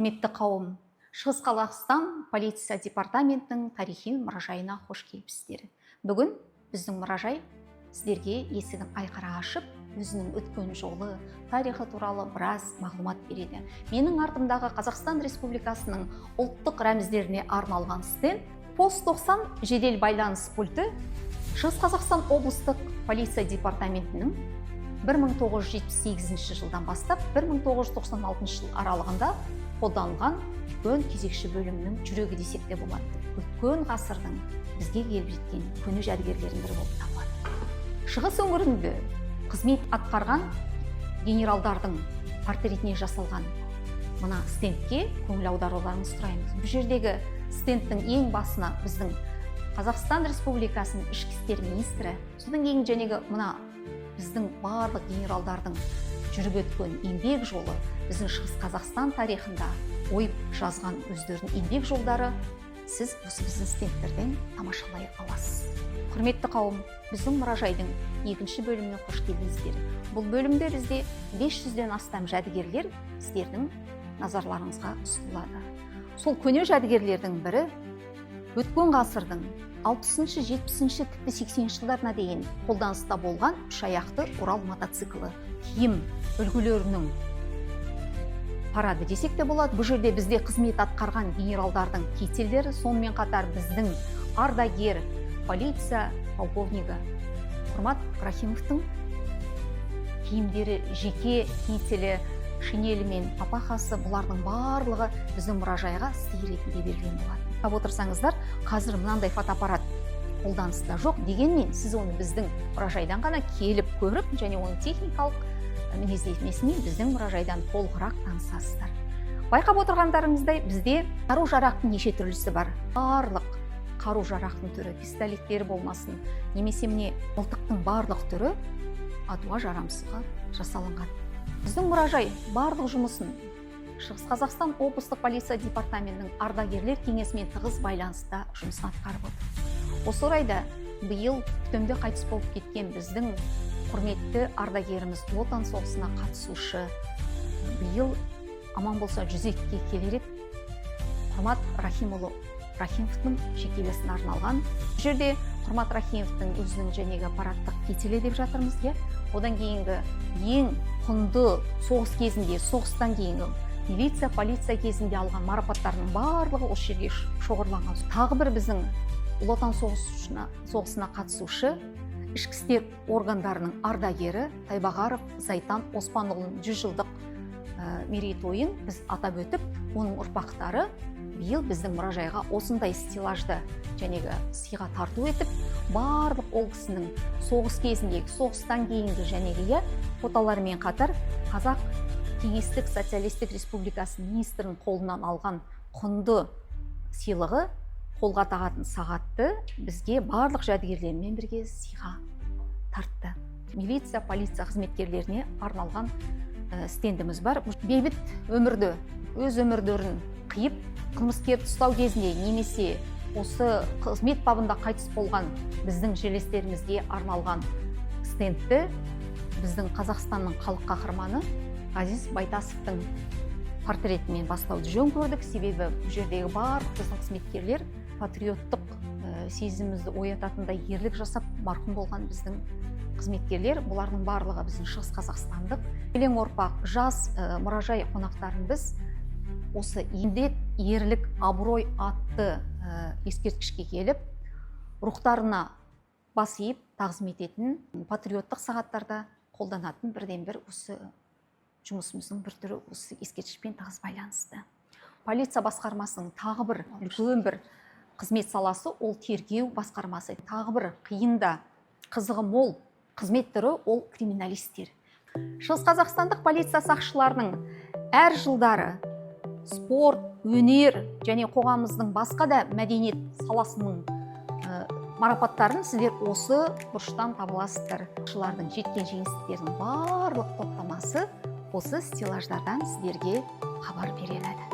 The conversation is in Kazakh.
Құрметті қауым, Шығыс Қазақстан полиция департаментінің тарихи мұражайына қош келіпсіздер. Бүгін біздің мұражай сіздерге есігін айқара ашып, өзінің өткен жолы, тарихы туралы біраз мағлұмат береді. Менің артымдағы Қазақстан Республикасының ұлттық рәміздеріне арналған стенд пост 90 жедел байланыс пульті Шығыс Қазақстан облыстық полиция департаментінің 1978 жылдан бастап 1996 жыл аралығында қолданылған үлкен кезекші бөлімінің жүрегі десек те болады. Өткен ғасырдың бізге келіп жеткен көне жәдігерлердің бірі болып табылады. Шығыс өңірінде қызмет атқарған генералдардың портретіне жасалған мына стендке көңіл аударуларыңызды сұраймыз. Бұл жердегі стендтің ең басына біздің Қазақстан Республикасының ішкі істер министрі, содан кейін жәнегі мына біздің барлық генералдардың жүріп өткен еңбек жолы, біздің Шығыс Қазақстан тарихында ойып жазған өздерінің еңбек жолдары сіз осы біздің стендтерден тамашалай аласыз. Құрметті қауым, біздің мұражайдың екінші бөліміне қош келдіңіздер. Бұл бөлімде бізде 500-ден астам жәдігерлер сіздердің назарларыңызға ұсынылады. Сол көне жәдігерлердің бірі өткен ғасырдың 60-шы, 70-шы, тіпті 80-шы жылдарына дейін қолданыста болған үш аяқты Урал мотоциклі киім үлгілерінің парады десек те болады. Бұл жерде бізде қызмет атқарған генералдардың кителері, сонымен қатар біздің ардагер полиция полковнигі Құрмат Рахимовтың киімдері, жеке кителі, шинелі мен папахасы, бұлардың барлығы біздің мұражайға сый ретінде берілген болады. Қарап отырсаңыздар, қазір мынандай фотоаппарат қолданыста жоқ, дегенмен сіз оны біздің мұражайдан ғана келіп көріп, және оның техникалық мінездемесімен біздің мұражайдан толығырақ танысасыздар. Байқап отырғандарыңыздай, бізде қару-жарақтың неше түрлісі бар. Барлық қару-жарақтың түрі, пистолеттері болмасын, немесе міне мылтықтың барлық түрі атуға жарамсызға жасалынған. Біздің мұражай барлық жұмысын Шығыс Қазақстан облыстық полиция департаментінің ардагерлер кеңесімен тығыз байланыста жұмысын атқарып отыр. Осы орайда биыл Көктемде қайтыс болып кеткен біздің құрметті ардагеріміз Отан соғысына қатысушы, биыл аман болса 102-ге келер еді, Құрмат Рахимұлы Рахимовтың шекелесіне арналған. Бұл жерде Құрмат Рахимовтың өзінің жәнегі аппараттық кителі деп жатырмыз, одан кейінгі ең құнды соғыс кезінде, соғыстан кейінгі милиция, полиция кезінде алған марапаттарының барлығы осы жерге шоғырланған. Тағы бір біздің Ұлы Отан соғысына қатысушы, ішкі істер органдарының ардагері Тайбағаров Зайтан Оспанұлының 100 жылдық мерейтойын біз атап өтіп, оның ұрпақтары биыл біздің мұражайға осындай стеллажды жәнегі сыйға тарту етіп, барлық ол кісінің соғыс кезіндегі, соғыстан кейінгі жәнегі фотоларымен қатар Қазақ Кеңестік Социалистік Республикасының министрінің қолынан алған құнды сыйлығы, қолға тағатын сағатты бізге барлық жәдігерлермен бірге сыйға тартты. Милиция, полиция қызметкерлеріне арналған стендіміз бар. Бейбіт өмірді, өз өмірлерін қиып, қылмыскерді ұстау кезінде немесе осы қызмет бабында қайтыс болған біздің жерлестерімізге арналған стендті біздің Қазақстанның халық қаһарманы Ғазиз Байтасовтың портретімен бастауды жөн көрдік. Себебі бұл жердегі барлық біздің қызметкерлер патриоттық сезімімізді оятатындай ерлік жасап марқұм болған біздің қызметкерлер. Бұлардың барлығы біздің Шығыс Қазақстандық келең ұрпақ, жас мұражай қонақтарын біз осы еңбек, ерлік, абырой атты ескерткішке келіп, рухтарына бас иіп тағзым ететін патриоттық сағаттарда қолданатын бірден бір осы жұмысымыздың бір түрі осы ескерткішпен тығыз байланысты. Полиция басқармасының тағы бір үлкен бір қызмет саласы ол тергеу басқармасы. Тағы бір қиында қызығы мол қызмет түрі ол криминалистер. Шығыс Қазақстандық полиция сақшыларының әр жылдары спорт, өнер және қоғамымыздың басқа да мәдениет саласының марапаттарын сіздер осы бұрыштан таба аласыздар. Сақшылардың жеткен жеңістерінің барлық топтамасы осы стеллаждардан сіздерге хабар беріледі.